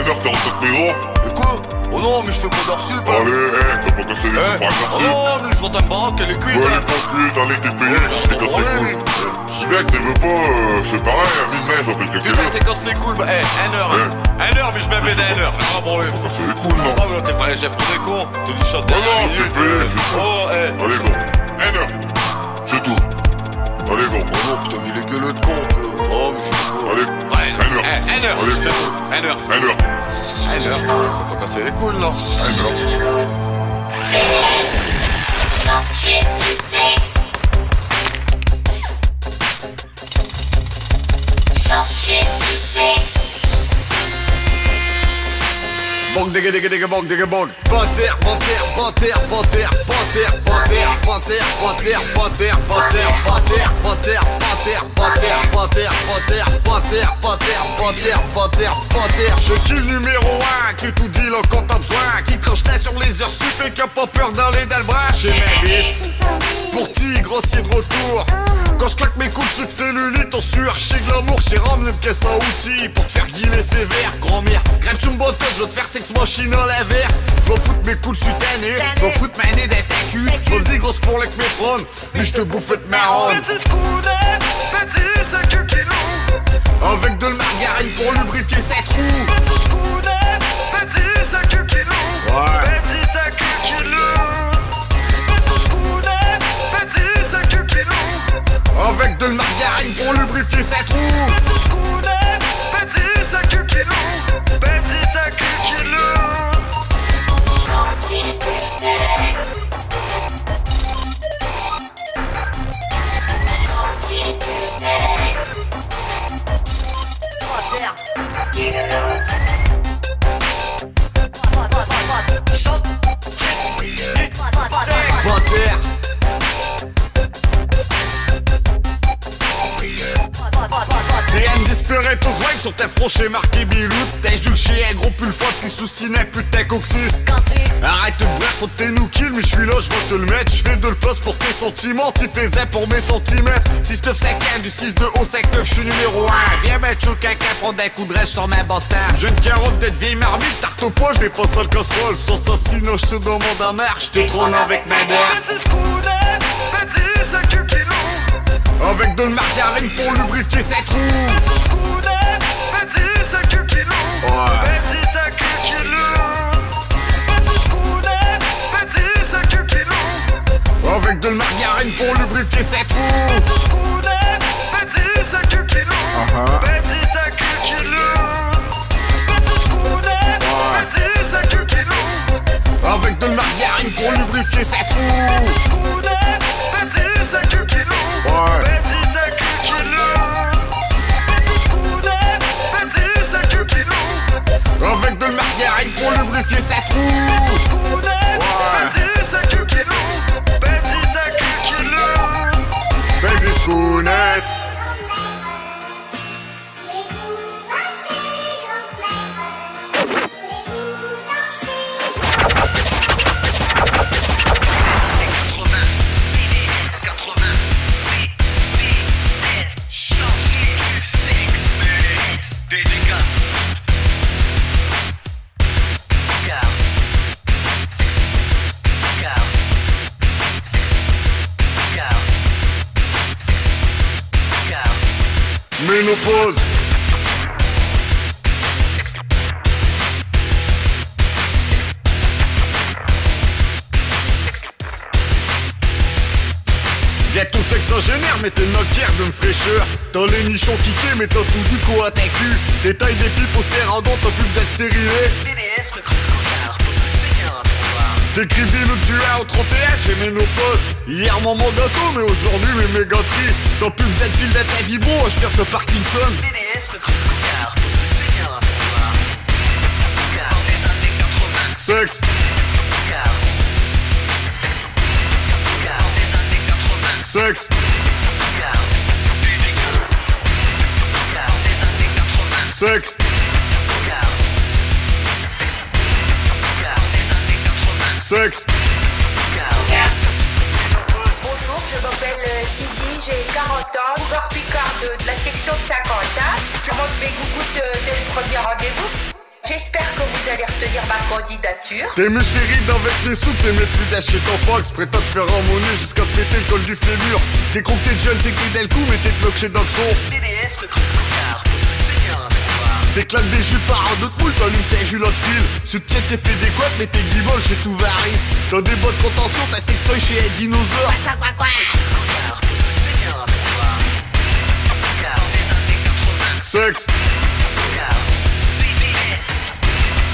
Hainer, t'es rentré de métro? Et quoi? Oh non, mais je fais pas d'arsup. Allez, t'as pas cassé les couilles par Oh merci. non, mais je rentre à me baraque, elle est cuite. Ouais, elle est pas cuite, allez, t'es payé, tu t'es cassé les couilles. Si mec, t'es veux pas, c'est pareil, à 1000 mètres, j'appelle Tu quelqu'un vas t'es cassé les couilles, bah, Hainer. Hainer, mais je m'appelle Hainer. Ah bon, oui. T'as cassé les couilles, non? Ah, mais non, t'es pas les jets pour des cons. T'es du shot Non, derrière non, la t'es minute. payé, c'est ça. Oh, Allez, go. Hainer, c'est tout. Allez, go. Oh non, t'as vu les gueules de con. Oh, mais je suis pas. Allez, Hainer. Allez, go. Hainer. Hainer, Hainer. T'as pas cassé les couilles, non? Hainer. Chantier du texte. Chantier du texte. Bong, digga, digga, digga, bong, digga, bong. Panthère, panthère, panthère, panthère, panthère, panthère, panthère, panthère, panthère, panthère, panthère, panthère, panthère, panthère, panthère, panthère, panthère, panthère, panthère, panthère. Je kill numéro 1 qui tout dit là quand t'as besoin, qui crache là sur les heures sup et qui a pas peur d'aller dans le bras. J'ai mes bites pour tigre aussi de retour. Quand je claque mes coups de cellulite en sueur, chez Glamour, j'ai ramené une caisse à outils pour te faire guiler sévère. Grand-mère, grève sur une botte, je vais te faire sex machine à la verre. Je vais foutre mes coups de sutanée, je vais foutre ma nez d'être à cul. Vas-y grosse pour les métrones, mais je te bouffe de marronne. Petit scounet, petit sac kilo. Avec de la margarine pour lubrifier ses trous. Petit scounet, petit sac kilo. Ouais. Petit sac kilo. Petit scounet, petit sac kilo. Avec de la margarine pour lubrifier ses trous. Petit scounet, petit sac kilo. Petit sac kilo. Chantier du texte. Chantier du texte. Panthère. DN d'espérer tous swag sur tes fronchés marqué Bilout. T'es du chien, gros pull fort qui soucie n'est plus tes coccyx. Arrête de bref, faut que t'es nous kill, mais je suis là, je vais te le mettre. Je fais de le place pour tes sentiments, t'y faisais pour mes centimètres. 6 9 5 1 du 6 2 haut 5 9, je suis numéro 1. Viens mettre chaud caca, prendre des coups de rêche sur ma bastard. J'ai une carotte d'être vieille marmite, tarte au poil, t'es pas sale casserole. Sans assassinat, je te demande à marche, je trône avec ma dame. Petit scounet, petit sac kilo. Avec de la margarine pour lubrifier ses trous. Petit scounet, petit sac kilo. Ouais. Petit sac kilo. Petit scounet, petit sac kilo. Avec de la margarine pour lubrifier ses trous. Petit scounet, petit sac kilo. Petit sac kilo. Petit scounet, petit sac kilo. Avec de la margarine pour lubrifier ses trous. Petit scounet, petit sac kilo. Ouais. Petit sac kilo. Petit scounet, petit sac kilo. Avec de la margarine pour lubrifier ses Petit trous. scounet, Ouais. petit sac kilo. Petit sac kilo. Petit scoonette. Ménopause. Bientôt sexagénaire, mais t'es noquière de me fraîcheur. T'as les nichons kickés, mais t'as tout du coup à ta cul. Détail des pipes au stéradon, t'as plus besoin de stériler. CDS recrute cocard, poste senior pour voir. T'écris Bilout du 1 au 31, j'ai ménopause. Hier mon gâteau, mais aujourd'hui mes mégatries. T'as plus besoin de pile d'être un vibro, acheteur de Parkinson. CDS recrute cocard, poste senior pour voir. Cocard des années 80. Sexe, Cocard. Cocard des années 80. sexe, Cocard. Des gosses. Cocard des années 80. sexe, Cocard. Cocard des années 80. sexe. Cocard. Bonjour, je m'appelle Cindy, j'ai 40 ans, Cougar Picard de la section de 50 ans. Je monte mes gougouttes dès le premier rendez-vous. J'espère que vous allez retenir ma candidature. Tes muscles rides avec les soupes, t'aimais plus d'acheter ton pox. Prétends te faire emmener jusqu'à te péter le col du flémur. T'es con que t'es jeune, c'est que le coup, mais t'es cloque chez Doxon. CDS recrute Cocard, poste senior à pouvoir. T'éclates des jupes par un autre moule, t'allumes ses julottes fil. Soutiens tes fait des couettes, mais tes guibolles chez tout Varis. Dans des bottes contention, t'as sextoy chez les dinosaures. Cocard, poste senior à pouvoir. Cocard des années 80. Sexe, Cocard, CDS.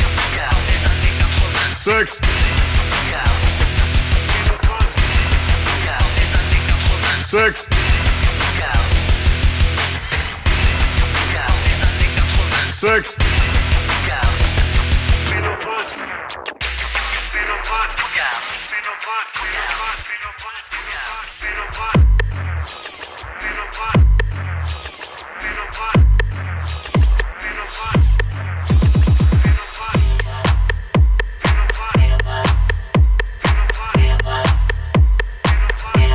Cocard des années 80. sexe, Cocard, ménopause. Cocard des années 80. sexe, Cocard. Cocard des années 80. sexe. Cocard. Ménopause. Ménopause. Cocard. Ménopause. Ménopause. Ménopause. Cocard. Ménopause. Ménopause. Ménopause.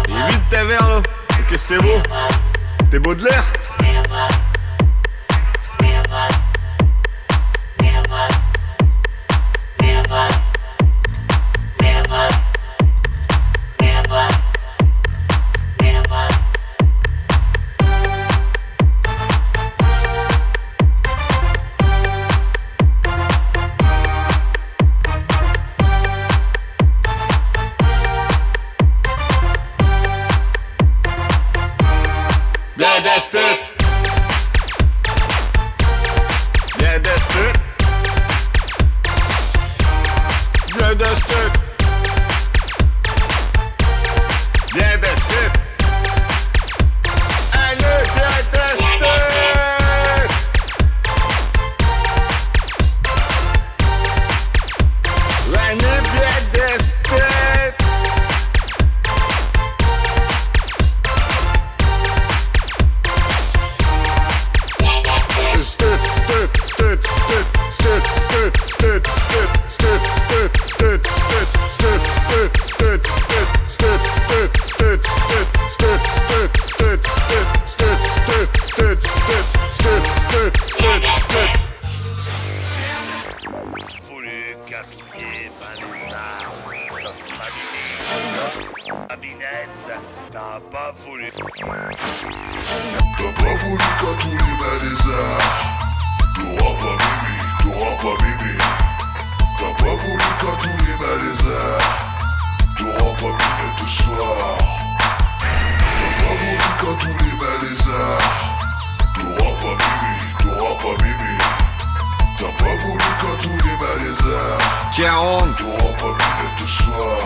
Et vite ta verre là. Qu'est-ce que t'es beau? T'es Baudelaire? Bien destin. Bien destin. Bien destin. Bien destin. Allez, bien destin. L'année bien destin. Voulu capiller Vanessa, sauf ma binette, t'as pas voulu. T'as pas voulu qu'à tous les malaisards. T'auras pas bébé, t'auras pas bébé. T'as pas voulu qu'à tous les malaisards. T'auras pas bébé ce soir. T'as pas voulu qu'à tous les malaisards. T'auras pas bébé, t'auras pas bébé. T'as pas voulu qu'à tous les malaisards. 40. T'auras pas bébé ce soir.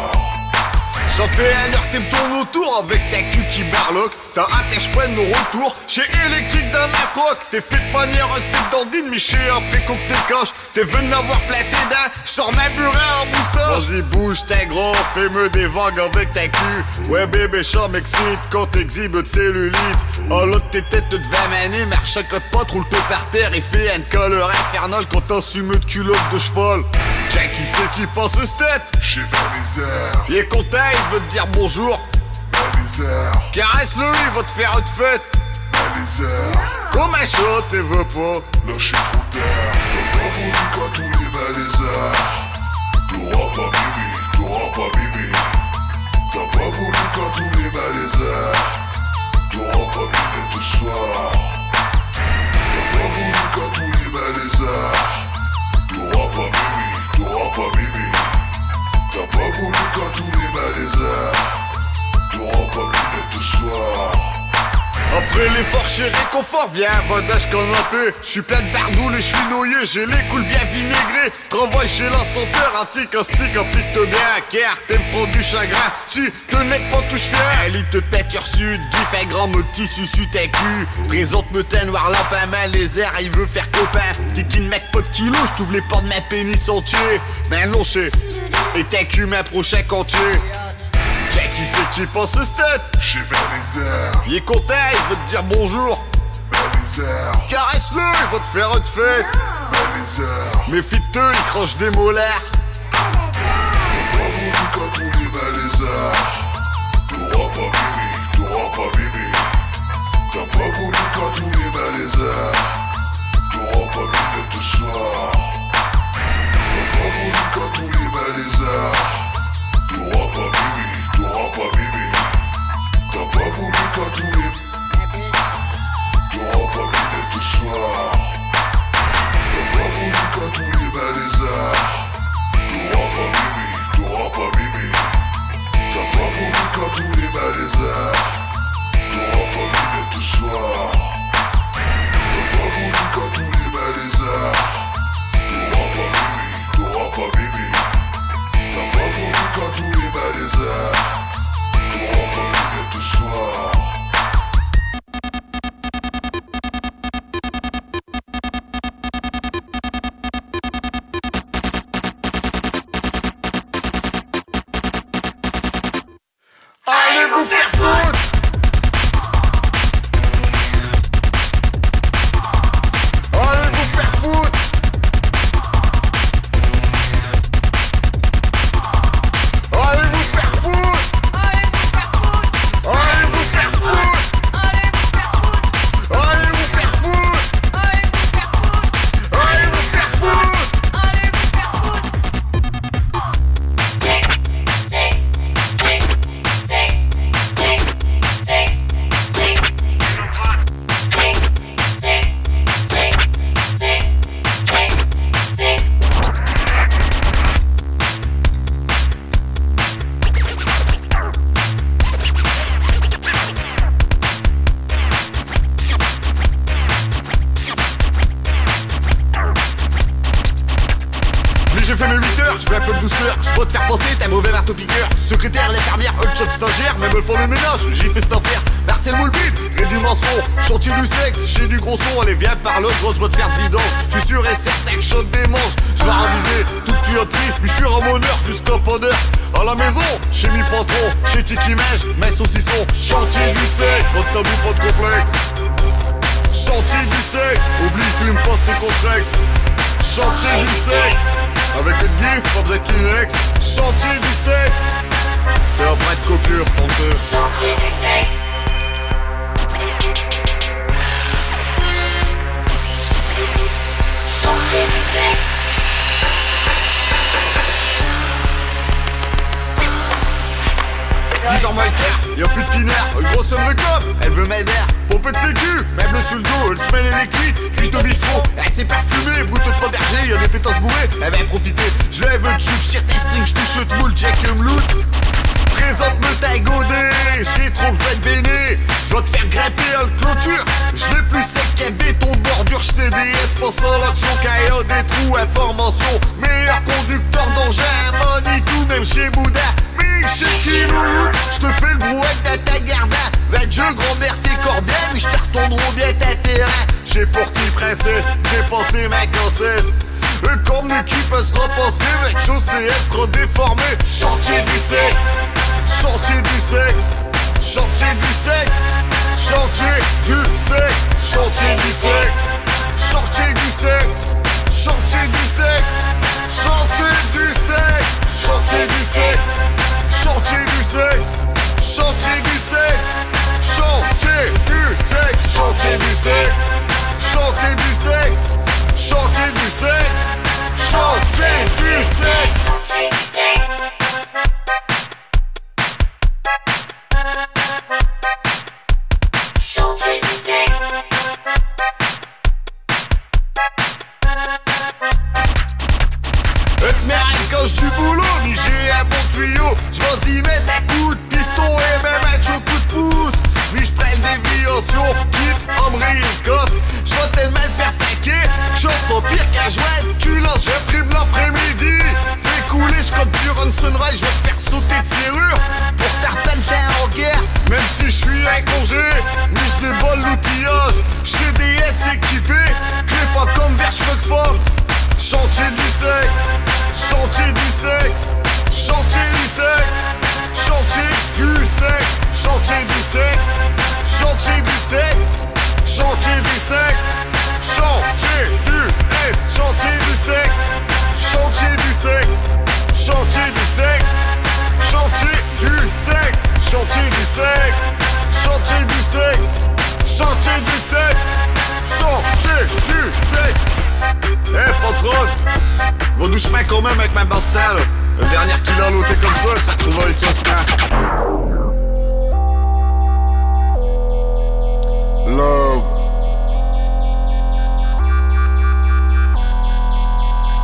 J'en fais un heure, t'es me tourne autour avec ta cul qui barloque. T'as hâte et j'prenne mon retour chez électrique dans ma froc. T'es fait de manière un step d'ordine, mais chez après qu'on te coche. T'es venu avoir platé d'un, j'sors ma burée en moustache. Vas-y bouge t'es gros, fais-me des vagues avec ta cul. Ouais bébé chat m'excite quand t'exhibes de cellulite. Oh l'autre tes têtes de 20 manées, mais chacote pas, roule-toi par terre et fais une colère infernale quand t'assumes de culotte de cheval. Jackie c'est qui pense ce tête. J'ai pas les airs, Il est content, il veut te dire bonjour. pas les airs, Caresse-le, il va te faire une fête. pas les airs. Comme un chat, t'es veux pas. Lâchez trop tard, t'as pas voulu qu'à tous les malaisards. T'auras pas bébé, t'auras pas bébé. T'as pas voulu qu'à tous les malaisards. T'auras pas bébé ce soir. T'as pas voulu qu'à tous les malaisards. T'auras pas bébé, t'auras pas bébé. T'as pas voulu qu'à tous les malaisards. T'auras pas bébé ce soir. Après l'effort chez Réconfort, viens vendage canapé. J'suis plein de bardoules et j'suis noyé, j'ai les couilles bien vinaigrées. Travaille chez l'ascenseur, un stick, applique-toi bien. Car t'es me front du chagrin, si te n'es pas touche fier. Elle il te pète sud, gif un grand me petit susu ta cul. Présente-me tes noir lapin, main les airs, il veut faire copain. T'es qu'une mec pas de kilos, j't'ouvre les portes de ma pénis entier. Main lonchée, et ta cul ma prochain cantier. Jackie c'est qui pense ce tête. J'ai vers les airs, Il est content, il veut te dire bonjour. vers les airs, Caresse-le, il va te faire une fête. vers les airs. Méfie-toi, il croche des molaires. T'as pas voulu qu'à tous les malaisards. T'auras pas bébé, t'auras pas bébé. T'as pas voulu qu'à tous les malaisards. T'auras pas bébé ce soir. douceur, je vais te faire penser, t'es mauvais marteau piqueur. Secrétaire, l'infirmière, un shot stagiaire, même le fond le ménage, j'ai fait cet enfer. Marcel Moulbit, et du mensonge, chantier du sexe, j'ai du gros son, allez viens par l'autre, gros je vais te faire de vidange. Je suis sûr et certain que je chante des manches, je vais raviser toute tuyauterie, puis je suis ramoneur jusqu'au pondeur. À la maison, chez mi patron, chez Tiki Mèche, mes saucissons, chantier du sexe, pas de tabou, pas de complexe. Chantier du sexe, oublie Slim Fast et Contrex. Chantier du sexe, avec une gif, pas besoin de Kleenex. Chantier du sexe, t'es un prêt de coupure, tonteur. Chantier du sexe. Chantier du sexe. 10h moins le quart, y'a plus de pinaire, une grosse somme de com, elle veut m'aider. Pompe de sécu, même le sous le dos, elle se mêle et les cuits, cuite au bistrot, elle s'est parfumée, bouteau de berger, y'a des pétasses bourrées, elle va profiter. Je lève le tube, j'tire tes strings, j'touche le moule, check me loot. Présente-me ta godée, j'ai trop besoin de béné. Je vais te faire grimper à la clôture, je l'ai plus sec qu'un béton de bordure, CDS, pensant l'action KO des trous, information. Meilleur conducteur d'engin, Manitou, même chez Bouddha. Chez Kiloulout, j'te fais le brouette à ta garde. Va Dieu, grand-mère, t'es corbière, mais j'te retourneront bien ta terrain. J'ai porté princesse, j'ai pensé ma grossesse. Comme l'équipe peut se repenser, mec, chaussée, elle sera déformée. Chantier du sexe, chantier du sexe, chantier du sexe, chantier du sexe, chantier du sexe, chantier du sexe, chantier du sexe, chantier du sexe, chantier du sexe. Chantier du sexe, chantier du sexe, chantier du sexe, chantier du sexe, chantier du sexe, chantier du sexe, chantier du sexe. Chantier du sexe. Chantier du sexe. Merde, quand j'suis du boulot, ni j'ai un bon tuyau, j'vais y mettre un coup de piston et même un coup de pouce. Ni j'prends des déviation, quitte, Ambry et Cosse. J'vais tellement le faire faquer, chose pas pire qu'un jouet de culotte. J'imprime l'après-midi, fais couler, j'cote du Ron Sunrise, j'vais te faire sauter de serrure. Pour tarpelle t'es en guerre, même si j'suis un congé, ni j'déballe l'outillage. CDS équipé, greffa comme vers cheveux de femme. Chantier du sexe, chantier du sexe, chantier du sexe, chantier du sexe, chantier du sexe, chantier du sexe, chantier du sexe, chantier du sexe, chantier du sexe, chantier du sexe, chantier du sexe, chantier du sexe, chantier du sexe, chantier du sexe, chantier du sexe, chantier du sexe. Eh patron, va nous chemin quand même avec ma bastelle. Le dernier qu'il a loté comme ça, il s'est retrouvé ici au snack. Love.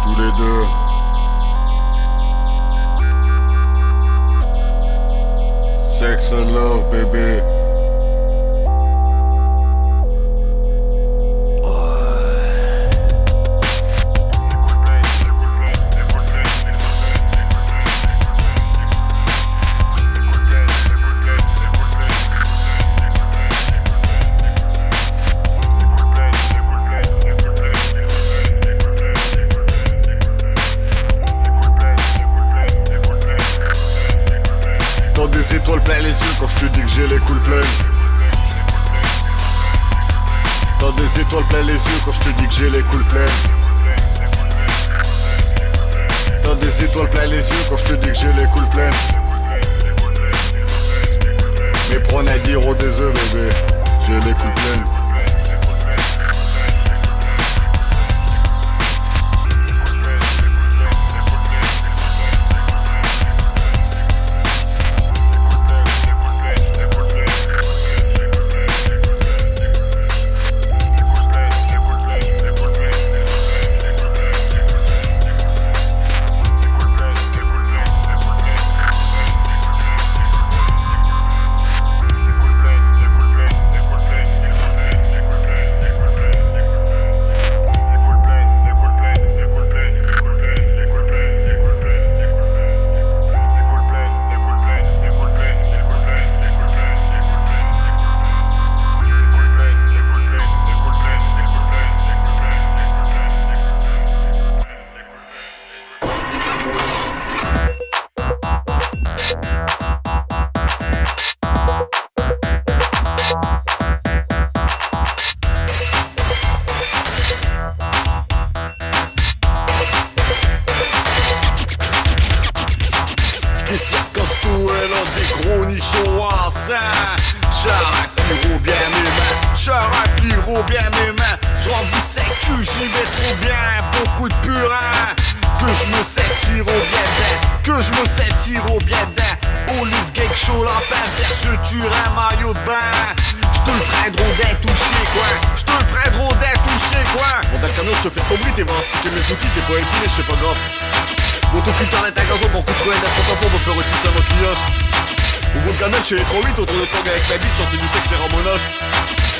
Tous les deux. Sex and love, baby. Étoiles plein les yeux quand je te dis que j'ai les couilles pleines. T'as des étoiles plein les yeux quand je te dis que j'ai les couilles pleines. T'as des étoiles plein les yeux quand je te dis que j'ai les couilles pleines. Mais prends à dire au des œufs bébé, j'ai les couilles pleines. trop bien mes mains. J'en vis sec que j'y vais trop bien. Beaucoup de purin. Que je me s'étire au bien d'un. Que je me s'étire au bien d'un. Au lisse geek chaud lapin vert. Je tuerai un maillot de bain. J'te le prendront d'un touché quoi. J'te le prendront d'un touché quoi. Bon d'un camion j'te fais tomber. T'es voir un stick et mes outils. T'es pas épilé c'est pas grave. Motoculteur est un gazon pour coûter un d'être enfant. On peut retisser un maquillage. Ouvre le canal chez les 3-8, autour de tang avec la bite, chantier du sexe et ramonage.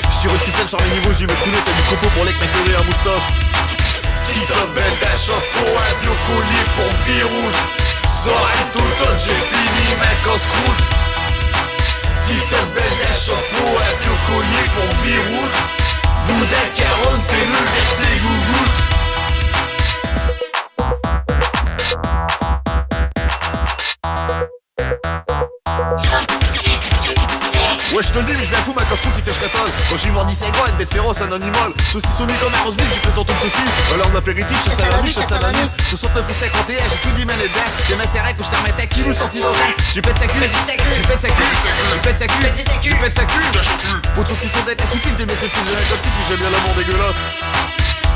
J'tire une ficelle sur les niveaux, j'y mets de counettes, y'a du copeau pour les que mes ferrés à moustache. Petite belle d'un chauffe-eau, un bio-collier pour Birout. Zorette d'automne, j'ai fini, mec en scroute. Petite belle d'un chauffe-eau, un bio-collier pour Birout. Boudin Caron, fais le verté gougoute. Ouais je te le dis mais je m'en fous ma casse-croûte il fait schcatole. Moi j'ai mordi 5 ans, une bête féroce, un animal. Saucissonné comme un roast-beef, j'ai présente une saucisse. À l'heure de l'apéritif, je sais la nuit, je sais la nuit. 69 ou 51, j'ai tout dit mais les dents. J'ai ma serrette que je t'en remettais qui nous sortit dans le j'ai pète sa cul, j'ai pète sa cul, j'ai pète sa cul, j'ai pète sa cul. Pour de saucisson d'être insultif, des méthodes de l'inclassif, mais j'aime bien l'amour dégueulasse.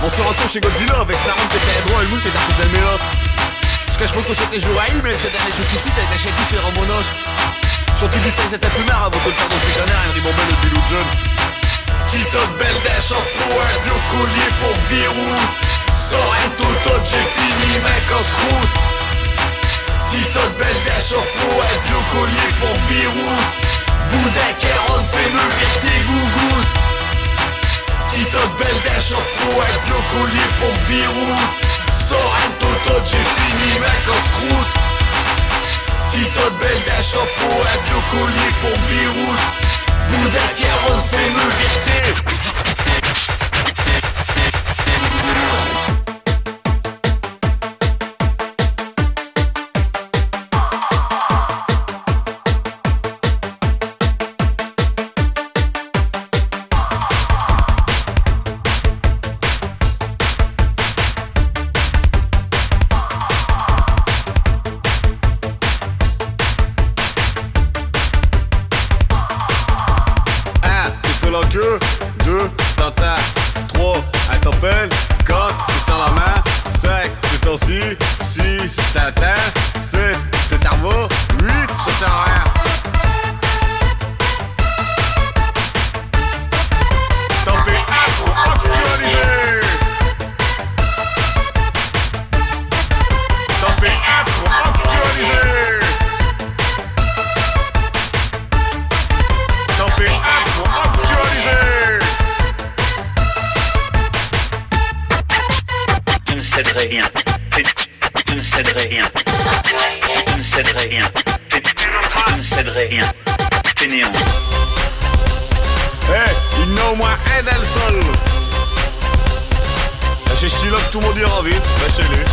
Mensuration chez Godzilla avec Snaron, t'es fait droit et le moule, t'es tartif d'Elmélas. J'cache mon cochon et je joue à mais c'est dernier je soucis, t'as été chez qui chez Ramonoche. Chantier du 5 c'était plus marre avant de le faire dans ce canard, un ribambelle et Bilou John. Petite belle d'un chauffe-eau, un bio-collier pour Birout. Sorrento Todd, j'ai fini mec en scroute. Petite belle d'un chauffe-eau, un bio-collier pour Birout. Boudin Caron, fais-le verté gougoute. Petite belle d'un chauffe-eau, un bio-collier pour Birout. Sorrento Todd, j'ai fini mec en scroute. Petite belle d'un chauffe-eau, un bio-collier pour Birout. Boudin Caron, fais-le verté. La queue, 2, t'entends, 3, elle t'appelle, 4, tu sens la main, 5, tu t'assis, 6, t'attends, 7, tu t'en vas, 8, ça sert à rien. Tapez 1 pour actualiser. Tapez 1 pour actualiser. Tapez 1 pour actualiser. Je ne céderai rien. Je ne céderai rien. Je ne céderai rien. Je ne céderai rien. C'est néant. Eh, il y en a au moins un dans le sol. Chez Chiloc, tout le monde ira vite, lâchez-les.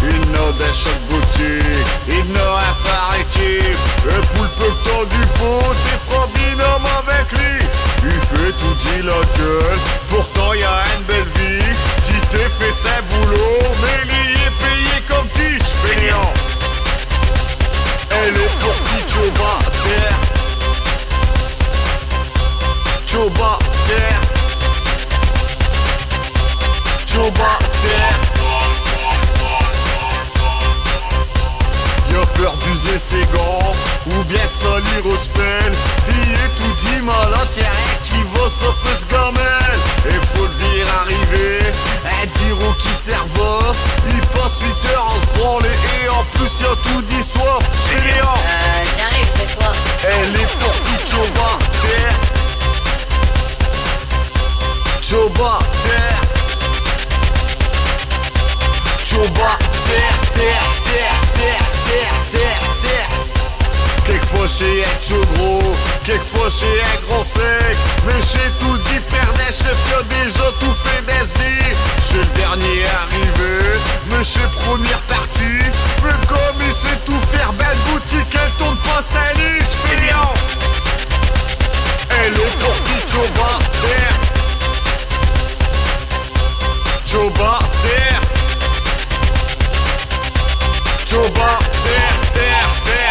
Il n'a des chaque boutique, il n'a un par équipe. Le poulpe que t'as du pot, t'es franc binôme avec lui. Il fait tout dit la gueule, pourtant y'a une belle vie. Tu t'es fait ses boulot, mais il est payé comme tige, fainéant. Elle est pour qui Joba terre. Joba terre. Joba terre. Y'a peur d'user ses gants, ou bien de salir au spell. Piller tout dit mal intérêt qui va sauf ce gamelle. Et faut le dire arriver, un diro qui serveur. Il passe 8 heures en se branler et en plus y'a tout dit soir. Généant, J'arrive ce soir. elle est pour qui Joba terre. Joba terre. Joba terre, terre, terre, terre, terre, terre, terre. Quelquefois chez un chaud gros, quelquefois chez un grand sec. Mais chez tout dit faire des chefs qui a déjà tout fait d'SD. Chez le dernier arrivé, mais chez première partie. Mais comme il sait tout faire, belle boutique, elle tourne pas sa liche, fainéant. Elle est pour qui Joba terre. Joba terre. Joba terre, terre, terre.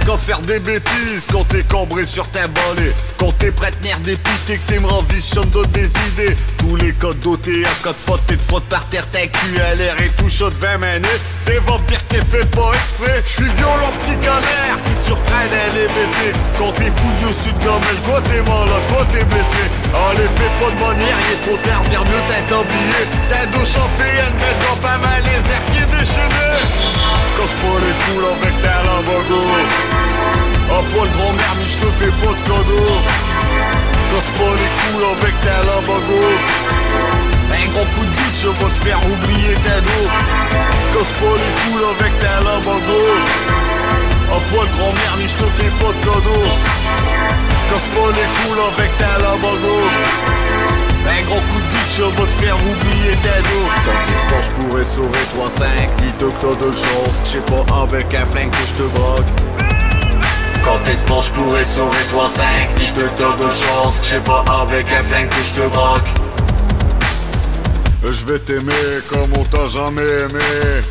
qu'à faire des bêtises quand t'es cambré sur ta balai. Quand t'es prêt à tenir des pites et que t'aimeras visionne d'autres des idées. Tous les codes dotés à code potes, t'es de faute par terre, ta cul à l'air et tout chaud de 20 minutes. T'es va me dire que t'es fait pas exprès. J'suis violent petit galère qui te surprennent elle est baissée. Quand t'es foutu au sud gamelle, quoi t'es malade, quoi t'es blessé. Allez fais pas de manière, il est trop tard, vers mieux t'être habillé. T'as dos chauffé, une belle dans pas mal les airs qui est déchaîné. Casse pas les poules avec ta lambago. À poil grand-mère, mais j'te fais pas de cadeau. Casse pas les couilles avec ta lambago. Un gros coup de bite, je vais te faire oublier ta dos. Casse pas les couilles avec ta lambago. À poil grand-mère, mais j'te fais pas de cadeau. Casse pas les couilles avec ta lambago. Un gros coup de bite, je vais te faire oublier ta dos. Quand je pourrais sauver 3-5, dis-toi que t'as de chance. J'sais pas avec un flingue que j'te braque. Quand t'es de je pourrais sauver 3-5, dis-toi que t'as de chance. J'sais pas avec un flingue que j'te braque. Je vais t'aimer comme on t'a jamais aimé.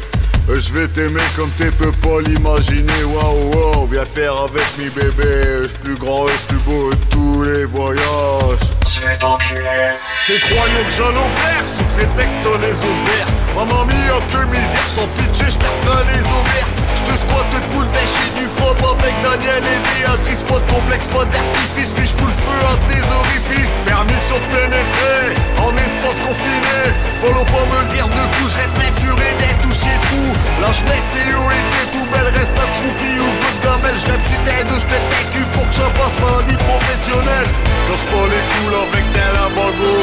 Je vais t'aimer comme t'es peux pas l'imaginer. Waouh wow, viens faire avec mes bébés. J'suis plus grand et plus beau de tous les voyages. Je vais t'enculer. T'es croyant que j'allais au père sous prétexte t'as les os verts. Maman mia que misère sans pitié j'terre les os verts. J'te squatte de bouleverser du pop avec Daniel et Béatrice. Pas de complexe, pas d'artifice, mais j'fous le feu à tes orifices. Permission de pénétrer en espace confiné. Follow pas me le dire de coup, j'rête m'infurer d'être touché tout. La jeunesse et où était tout belle, reste accroupi, ouvre de gamelle. J'rêve sur tes deux, j'pète ta cul pour que j'en passe maladie professionnelle. Casse pas les couilles avec tes lambago.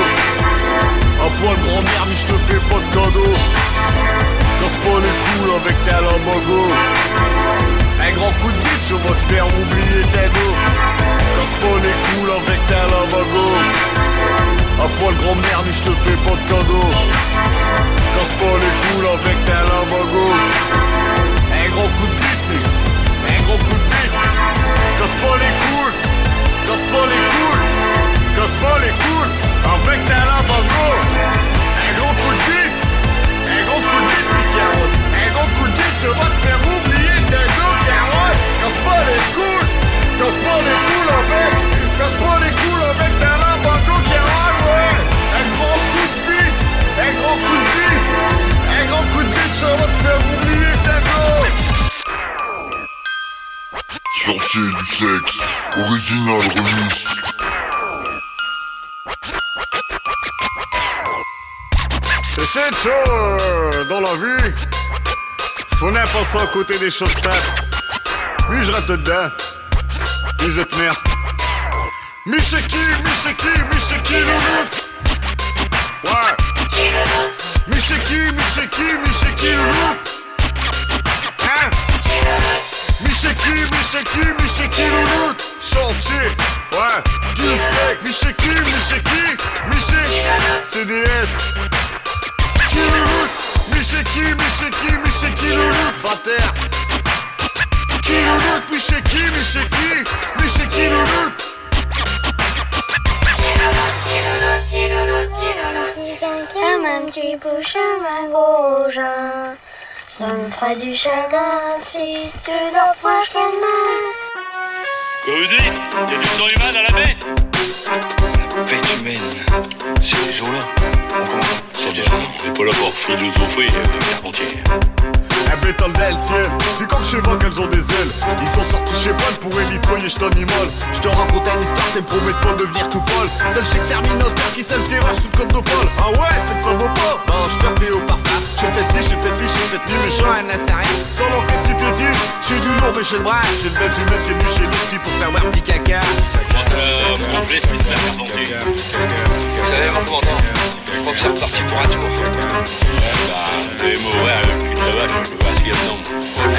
À poil grand-mère, mais j'te fais pas de cadeau. Casse pas les couilles avec tes lambago. Un grand coup de bite, je vais te faire oublier tes dos. Casse pas les couilles avec tes lambago. À poil grand-mère, mais j'te fais pas de cadeau. Casse pas les couilles avec tes lambago. Un gros coup de bite, mais un gros coup de bite. Casse pas les couilles. Casse pas les couilles. Casse pas les couilles avec tes lambago. Un gros coup de bite. Un gros coup de bite, mes carottes. Un gros coup de bite, je vais te faire oublier tes deux carottes. Casse pas les couilles. Casse pas les couilles avec. Casse pas les couilles avec tes lambago, carottes, ouais. Un gros coup de bite. Un gros coup de bite. Un gros coup de bite, je vais te faire oublier tes deux. Sorcier du sexe, original remix. C'est chaud dans la vie. Faut pas passer à côté des choses simples. Lui je rate dedans. Les autres merde. Micheki, louloute. Ouais. Micheki, louloute. Hein? Micheki, louloute. Chantier. Ouais. Du sec. Micheki. CDS. Micheki, louloute, Vater. Qui louloute, Micheki, louloute. Comme un petit peu chemin gauche, ça me ferait du chagrin si tu dors proche qu'elle meurt. Quoi vous dites? Y'a du sang humain dans la baie? La bête humaine, c'est ces gens-là. On commence. On n'est pas là pour philosopher, Carpentier. Un béton dans le ciel, puis quand je vois qu'elles ont des ailes. Ils sont sortis chez Paul pour nettoyer cet animal. Je te raconte une histoire, t'es promets de pas devenir tout Paul. Celle chez Terminator qui sait le terreur sous le code d'Opal. Ah ouais, ça vaut pas. Bah je t'ai au parfum. J'ai peut-être dit, j'ai peut-être mis méchant, elle n'en sait rien. Sans l'enquête qui piétine, j'ai du lourd mais chez le bras. J'ai le bête humaine qui est venu chez Misty pour faire voir petit caca. Moi ça va me gonfler cette histoire, Carpentier. Vous savez, mon commandant, je crois que c'est reparti pour un tour. Ouais bah, vous allez m'ouvrir avec une vache, je vois ce qu'il y a dedans.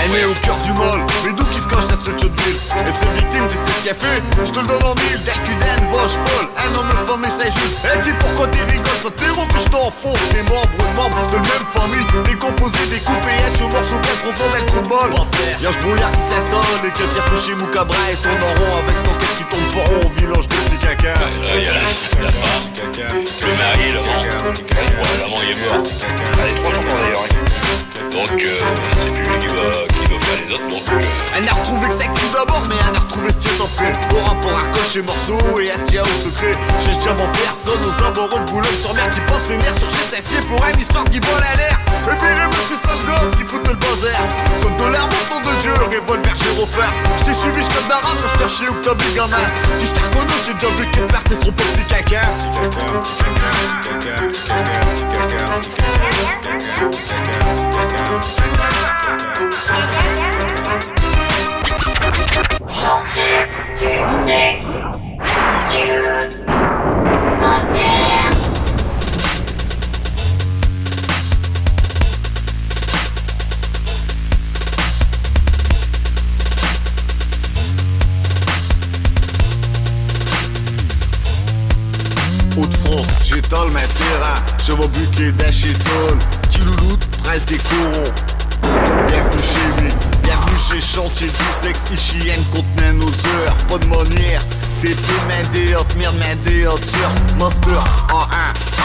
Elle est au cœur du mal, mais d'où qui se cache dans cette chaude ville. Et c'est victime, tu sais ce qu'il a fait. Je te le donne en mille, dès que tu donnes, vache folle. Un homme se femme et ça juste. Et dis pourquoi t'es rigoles, ça t'héros que je t'enfonce. Des membres de même famille, décomposés, découpés, être au morceau bien profond, elle trou de bol. Y'a brouillard qui s'installe et que tire touché Moukabra et tourne en rond avec son quête qui tourne pas rond au village de petit caca. Là y'a la femme, le mari, l'amant. Ouais, l'amant il est mort. Ah, les trois sont morts d'ailleurs. Donc c'est plus lui qui va les autres non plus. Un air retrouvé que c'est que tout d'abord, mais un air retrouvé style après. Au rapport à cocher morceaux et STA au secret. J'ai diamant personne aux amoureux de Boulogne-sur-Mer qui passent ses nerfs sur chez Saint-Cyr pour une histoire qui vole à l'air. Et virez-moi chez sale gosse qui foutent le bazar. Code dollar, mon nom de Dieu, revolver, j'ai refaire. J't'ai suivi jusqu'à le barrage quand j't'ai reché ou que t'as des gamins. Si j't'ai reconnu, j'ai déjà vu que père t'es trop petit caca. Chantier du sexe, du moderne. Hauts-de-France, j'étale mes terrains. Je vais buquer d'achétol. Kilouloute, prince des corons. Bienvenue chez lui, bienvenue chez Chantier du sexe. Ichienne contenait nos heures, pas de manière. TP, main des hautes, merde, main des hautes sur Master en 1,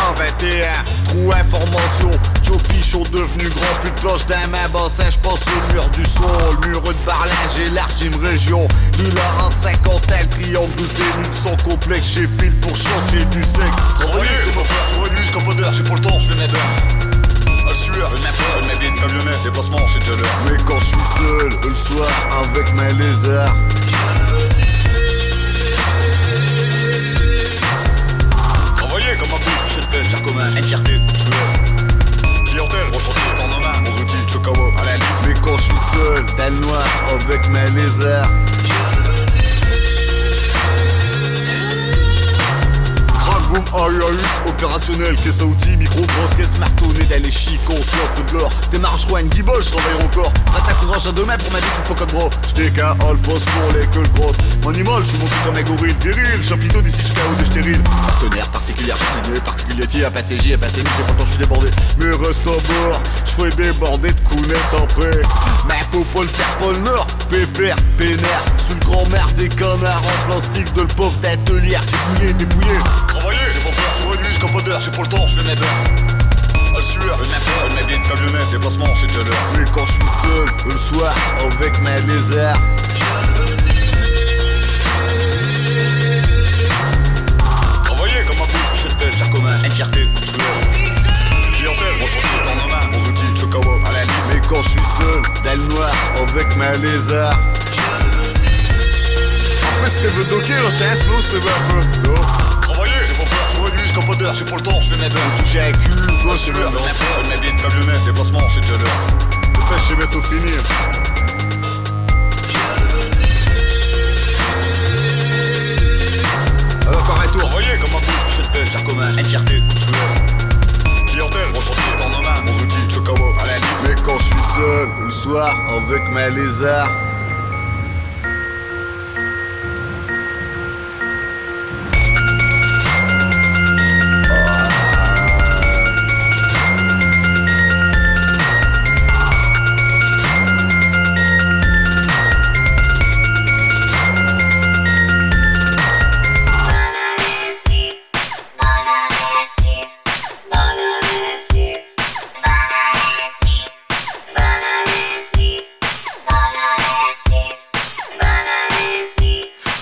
en 21. Trou information, Joe Pichon devenu grand. Plus de cloche d'un main bassin, j'pense au mur du son. Le mur de Barlin, j'ai l'argime région. Lila en 50, triangle 12 minutes sans complexe. Chez Phil pour Chantier du sexe. Travailler, je vais faire, je vais jusqu'à pas d'heure, j'ai pas le temps, je fais mes beurres. À sueur, elle m'a bien de camionnette, déplacement, j'ai déjà l'heure. Mais quand je suis seul, le soir, avec mes lézards. Travailler comme un peu, je te pêche, commun, entièreté, clientèle, rechantier, en main, bons outils, Chokawa, allez. Mais quand je suis seul, dans le noir, avec mes lézards. Boom, AUAU, opérationnel, caisse à outils, micro, grosse caisse, marteau, nez d'aller chic, on s'offre de l'or. Démarre, je crois une guibole, je travaille encore. Rate à courage à deux mains pour ma vie, il faut code bro. J't'ai qu'un alpha pour les queues grosses. Animal, je suis monté comme un gorille viril. Chapiteau d'ici jusqu'à haut de stérile. Partenaire, particulière, particulier, à passer J, à passer nuit, j'ai pas le temps, je suis débordé. Mais reste à bord, je fais déborder de counettes après. Mais faut pas le faire, pas le nord. Pépère, pénère, sous le grand-mère des canards en plastique de le pauvre d'atelier. J'ai souillé, dépouillé. Travailler, j'ai pas peur, je vais jusqu'à pas d'heure, j'ai pas le temps, je fais mes beurres. À sueur, elle m'a bien de camionnette, déplacement, j'ai déjà l'heure. Mais quand je suis seul, le soir, avec mes lézards. Travailler comme un peu, je te pêche, commun, entièreté, clientèle, rechantier, en main, bons outils, Chokawa, allez. Mais quand je suis seul, dans le noir, avec mes lézards. Après si tu veux docker, là, c'est un slow, c'était un peu. Travailler, j'ai pas peur, je vais jusqu'à pas d'heure, j'ai pas le temps, je fais mes beurres. Toucher un cul, toi, c'est Sueur, elle m'a bien de camionnette, déplacement, j'ai déjà l'heure. Dépêche, je vais bientôt finir. Alors, encore un tour. Travailler comme un peu, je te pêche, commun, entièreté, clientèle, rechantier, en main, bons outils, Chokawa, allez. Mais quand je suis seul, le soir, avec mes lézards.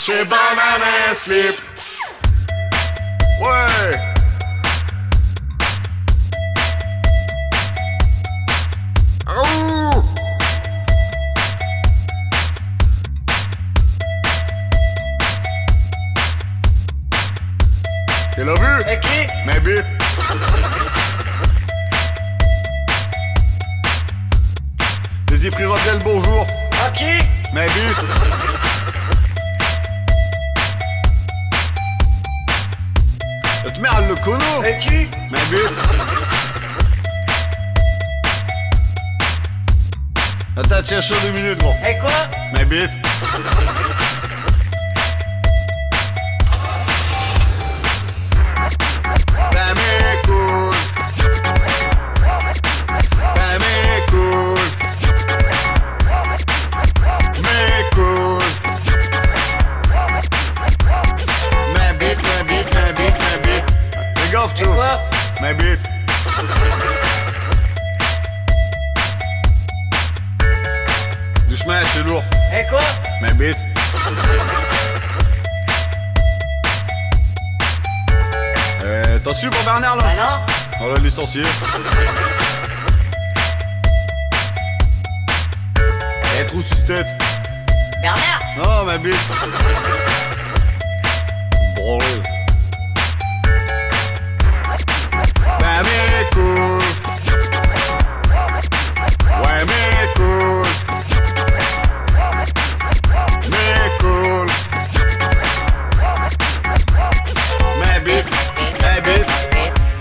Chez Banana Slip. Ouais. Ouh. Tu l'as vu? Et qui? Ma bite. Vas-y, prira bien le bonjour. À qui? Ma bite. Tu mets à le cono. Et qui? Ma bite. Attends, tiens, chaud 2 minutes, gros. Et quoi? Ma bite. Ben mais cool. Ben mais cool. Mais cool. Ma bite, ma bite, ma bite, ma bite. Fais gaffe, Joe. Quoi? Ma bite. Du chemin, c'est lourd. Eh quoi? Mais bite. T'as su pour Bernard là? Ah non? On l'a licencié. Eh, trou sur tête. Bernard? Non, ma bite. Brûlé. Ben, mais cool. Ouais, mais cool. Mais cool. Ma bite.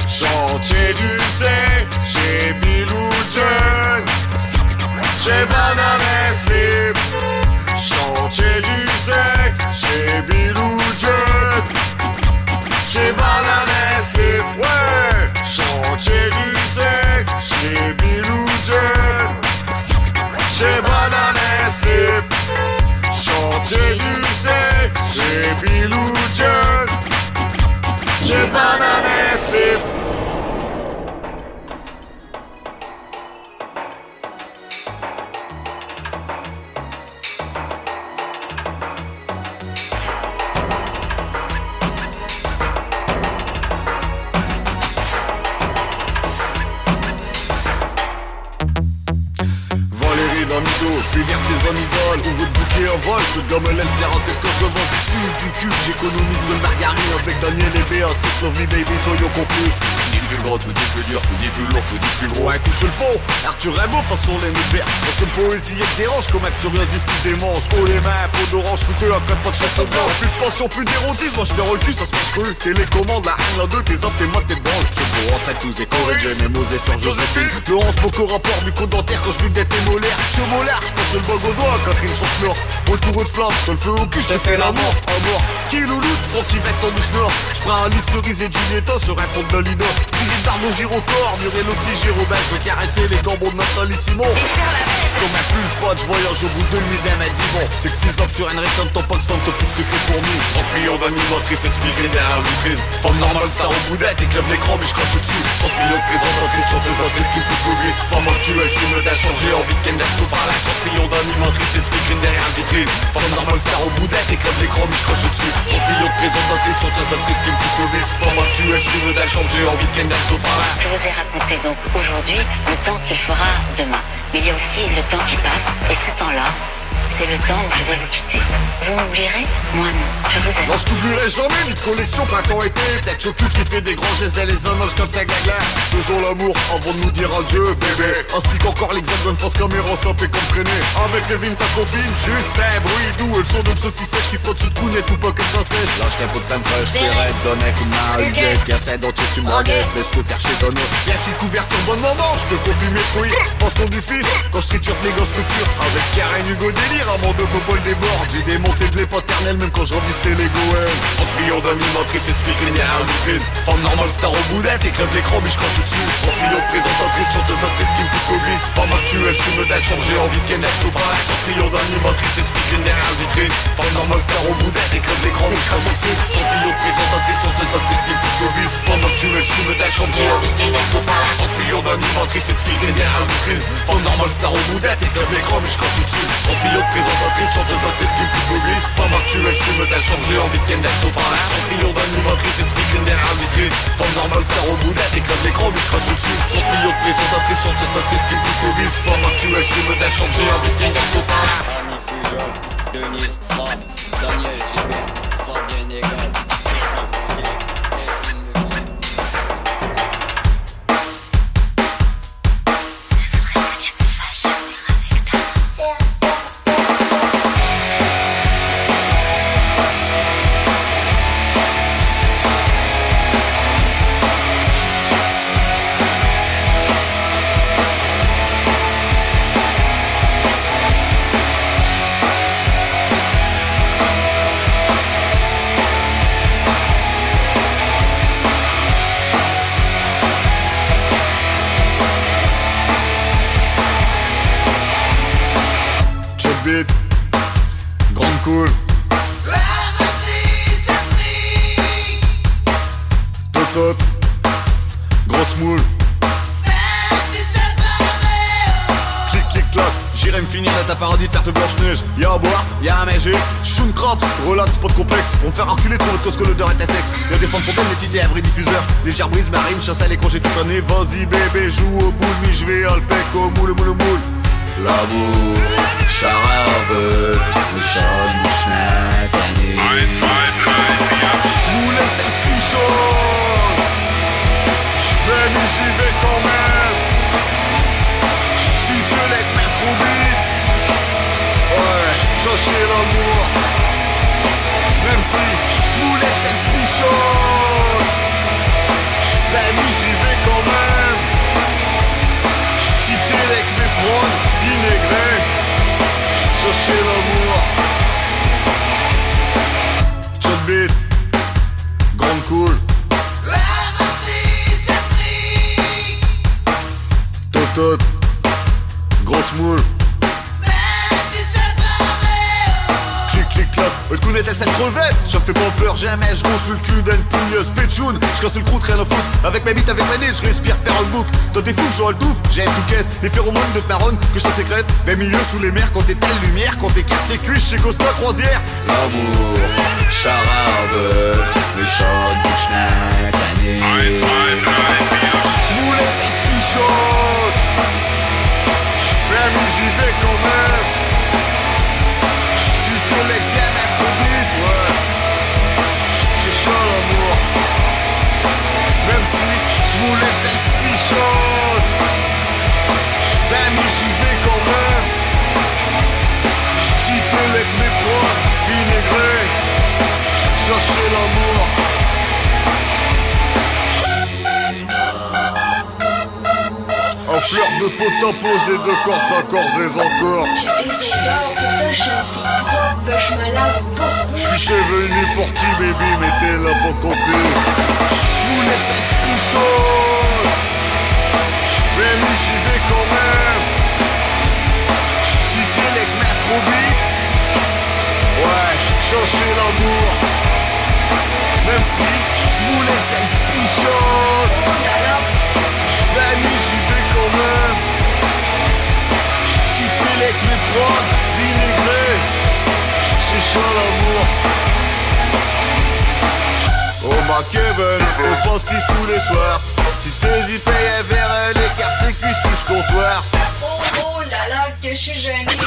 Chantier du sexe chez Bilou John. Chez Banana Slip. Chantier du sexe chez Bilou John. Chez Banana Slip. Ouais. Chantier du sexe chez Bilou John. Chez Banana Slip. Chantier du sexe chez Bilou John. Chez Banana Slip. Valérie d'Amido, puis vers tes amigoles. On veut te bouquer un vol, ce gamelin sert en tête que vent issu du cul. J'économise de margarine avec Daniel et Béatrice. Love me baby, soyons complices. Tout dit plus gros, tout dit plus dur, tout dit plus lourd, tout dit plus gros. Ouais, touche le fond, Arthur Rimbaud façon les pères. Parce que poésie elle dérange comme être sur un disque qui démange. Oh les mains, peau d'orange, fouteux à quatre pas de chasse blanc. Plus de passion, plus d'érotisme, moi je te recule, ça se passe cru. Télécommande, la 1, la 2, tes hommes, tes modes, tes branches. Je peux rentrer tous et corriger mes nausées sur Joséphine. Laurence, beaucoup rapport, bucco-dentaire quand je vis d'être molaire. Je suis molaire, je passe le bug au doigt, Catherine Chanceleur. Retour de flamme, sur le feu au cul, je te fais la mort, à mort. Qui louloute, Francky veste en douche nord. Je prends un lisse cerise et Giulietta sur un fond de Lino. Philippe Dardo, Girocor, Muriel aussi, Girobin. Je veux caresser les gambons de Nathalie Simon. Comme un pull fat, je voyage au bout de nuit d'un m'a dit bon. C'est que 6 hommes sur une réclame, ton Pax Femme, t'as plus de secret pour nous. 30 millions d'animatrices expliquées derrière la vitrine. Femme normale, star au boudette, éclève l'écran, mais je crache dessus. 30 millions de présentatrices, chanteuses, actrices qui poussent au vice. Femme actuelle, c'est une modèle changée, envie de Kenderso par là. 30 millions d'animatrices expliquées derrière la vitrine. Femme normale, star au boudette, éclève l'écran, mais je crache dessus. 30 millions de présentatrices, chanteuses, actrices qui poussent au vice. Femme actuelle, c'est une modèle changée, envie de Kenderso par là. Je vous ai raconté donc aujourd'hui le temps qu'il fera demain. Mais il y a aussi le temps qui passe, et ce temps-là, c'est le temps où je vais vous quitter. Vous m'oublierez? Moi non, je vous aime. Non, je t'oublierai jamais, ni de collection, printemps été. Tête Chocu qui fait des grands gestes dans les annonces comme ça, gagla. Faisons l'amour avant de nous dire adieu, bébé. Un stick encore l'hexagone, face caméra, ça fait comme traîner. Avec Kevin, ta copine, juste un bruit doux. Le son d'une saucisse sèche qui frotte sur le counet, tout pas que ça sèche. Lâche qu'un peu de crème fraîche, t'arrête, donne un coup de main à une guette. Y'a 5 dentiers sur ma guette, laisse-le faire chez Donner. Y'a 6 couvertures, bonne maman, je te confie mes fruits. Pensons du fils, quand je triture mes gosses structures. Avec Karen Hugo délire, avant de Popol déborde. J'ai démonté de paternel même quand je revistais les Goël. 30 millions d'animatrices expliquent les derrière la vitrine. Femme normale, star au boudette, écrève l'écran, mais je crache dessus. 30 millions de présentatrices, chanteuses, actrices qui me poussent au vice. Femme actuelle, c'est une modèle changée, envie de Kenderso par là. 30 millions d'animatrices expliquent les derrière la vitrine. Femme normale, star au boudette, écrève l'écran, mais je crache dessus. 30 millions de présentatrices, chanteuses, actrices qui me poussent au vice. Femme actuelle, c'est une modèle changée, envie de Kenderso par là. 30 millions d'animatrices expliquent les derrière la vitrine. Femme normale, star au boudette, écrève l'écran, mais je crache dessus. 30 millions de présentatrices, chanteuses, actrices qui me poussent au vice. Femme actuelle, c'est une modèle changée, envie de Kenderso par là. 30 millions d'animatrices expliquent les derrière la vitrine. Femme normale, star au boudette, écrève l'écran, mais je crache dessus. 30 millions de présentatrices, chanteuses, actrices qui me poussent au vice. Femme actuelle, c'est une modèle changée, envie de Kenderso par là. Denise, Bob, Daniel, Gilbert, Fabien Négal. Beat, grande cool. Totot, grosse moule. Clic clic clac, J'irai me finir dans ta parodie de tarte blanche-neige. Y'a à boire, y'a à manger, Shun Craps, relax, pas de complexe. Pour me faire reculer trop votre cause que l'odeur est à sexe. Y'a des fonds de fontaine, les tités à vrai diffuseur. Les gerbrise, marine, chasse à l'écran, j'ai tout donné. Vas-y bébé, joue au boule, mi je vais alpec au moule. L'amour, charave, Michonne, Michelin, Tanné. Moule et cette pichonne. Même j'y vais quand même. Tu te lèves mes froubites. Ouais, chercher l'amour. Même si moule et cette pichonne. Même j'y vais quand même. Tu te lèves mes prônes. Vinaigré, chercher l'amour. Chop beat, grande cool. Totot, grosse moule. Clic clic clac, te connais ta scène crevette. Ça me fait pas peur, jamais je ronce le cul d'une pouilleuse péchoune. Je casse le croûte, rien à foutre. Avec ma bite, avec ma nez, je respire per un bouc. Toi t'es fou, j'aurai le touffe, j'ai une touquette. Les phéromones de marronne que ça sécrète. 20 milieux sous les mers quand t'es telle lumière. Quand t'écartes tes cuisses chez Costa Croisière. L'amour, charave, Michonne, Michelin, Tanné. Moulin c'est pichonne. Même j'y vais quand même. Tu te lèves bien afrobeat, ouais. J'ai chaud l'amour. Même si moulin c'est pichonne. Même j'y vais quand même. Tu te lèves mes bras, vinaigré. Chercher l'amour. En fleur de potin posée de corps à corps et encore. J'ai des odeurs, pourtant je suis une fille propre, je me lave beaucoup. J'suis venu pour ti baby, mais t'es là pour compris. Moulin cette pichonne. Mais oui j'y vais quand même. Tu t'es les m'afrobeat. Ouais, chercher l'amour. Même si moulin cette pichonne. Mamie j'y vais quand même. Tu t'es les mes prods, vinaigré. C'est chaud l'amour. Oh ma Kevin, au pastis tous les soirs. Tu te zippais vers les quartiers cuits sous le comptoir. Oh là là, que je suis gênée.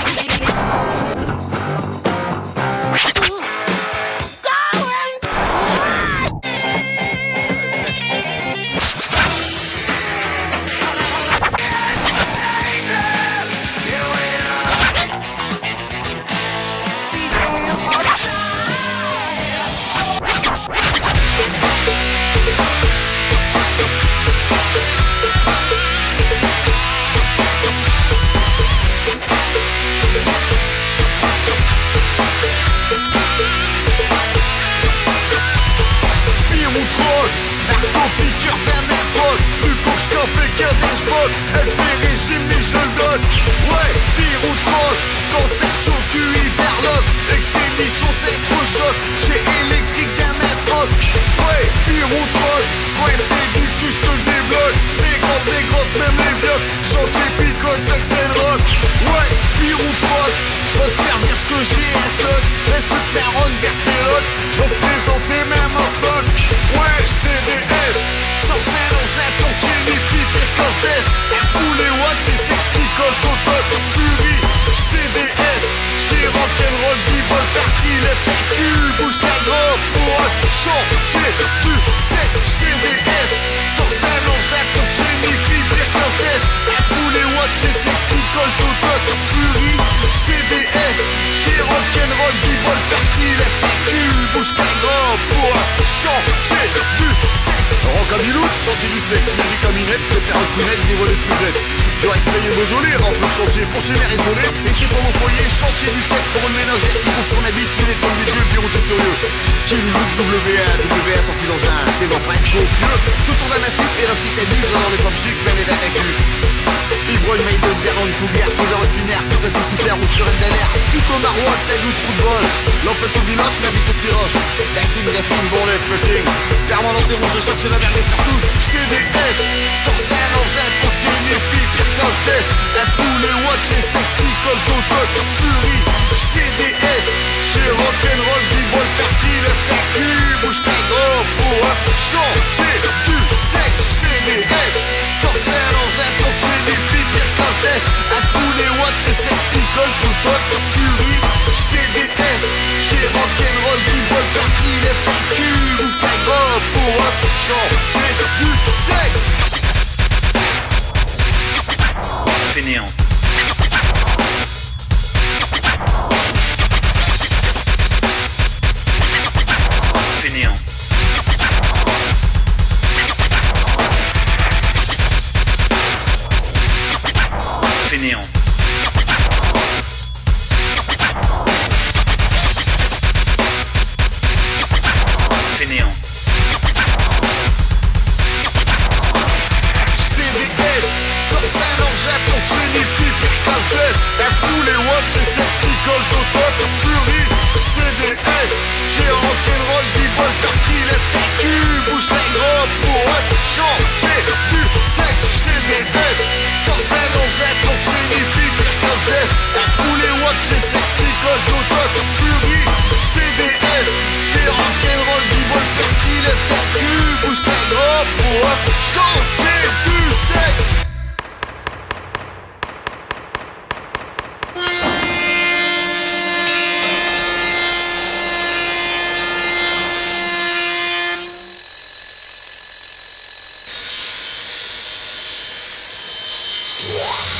Elle fait régime mais je le donne. Ouais, pire ou troc. Quand c'est chaud, tu hyperlock. Et que c'est nichon, c'est trop choc. J'ai électrique d'un mec froc. Ouais, pire ou troc. Ouais, c'est du cul, je te le débloque. Les grandes, les grosses, même les vioques. Chantier picote, c'est que c'est le rock. Ouais, pire ou troc. J'vais te faire dire ce que j'ai en stock. Laisse cette marronne vers tes locs. J'vais te présenter même en stock. Ouais, CDS. Sur scène, on jette pour Jennifer, pire qu'Ostès. Elle fout les watts, il s'explique le totot. Fury, CDS. Chez rock'n'roll, D-ball party. Lève ta cul, bouge ta grosse pour changer du sexe. CDS. Sur scène, on jette pour Jennifer, pire qu'Ostès. Elle fout les watts, il s'explique le totot. Fury, CDS. Chez rock'n'roll, D-ball party. Lève ta cul, bouge ta grosse pour changer du sexe. Rockabilou, chantier du sexe, musique à minette, les perrottes counettes, des volets de fusette. Durex payé Beaujolais, rempli de chantier pour chez mère isolée. Et chiffon au foyer, chantier du sexe pour une ménagère qui trouve son habit, minette comme des dieux, bureau tout furieux. Qui look WA sorti d'engin, t'es d'empreinte copieux. Je tourne à ma slip, élastique et nu, j'adore les femmes chic, même les dates à cul. Ivrogne, Maiden, Derron, Cougar, tu verras de binaire, tout passe au siffler, rouge, te d'air. Plutôt marois, c'est du trou de bol. L'enfer fais tout le village, m'habite au Siroche. Dessine, bon les fucking. Permanente et rouge, je chante chez la merde, espère tous. CDS, sur scène, engin pour Jennifer, pire qu'Ostès. Elle fout les watch et s'explique, le toto, furie. CDS, chez rock'n'roll, b-ball, party, lève ta cul, bouge ta gros pour changer du sexe. CDS, sur scène, engin pour Jennifer, pire qu'Ostès. Elle fout les watch et s'explique, le toto, furie. CDS, chez rock'n'roll, b-ball, party, lève ta cul, bouge ta gros pour changer du sexe. Fainéant. Fainéant. Fainéant. Fainéant. CDS, sur scène engin pour Jennifer, pire casse-dess. Elle fout les watch et s'explique, le toto, furie. CDS, chez rock'n'roll, b-ball, party, lève ta cul, bouge ta gros pour changer du sexe. CDS, sur scène engin pour Jennifer, pire casse-dess. Elle fout les watch et s'explique, le toto, furie. CDS, chez rock'n'roll, b-ball, party, lève ta cul, bouge ta gros pour changer du sexe. Yeah.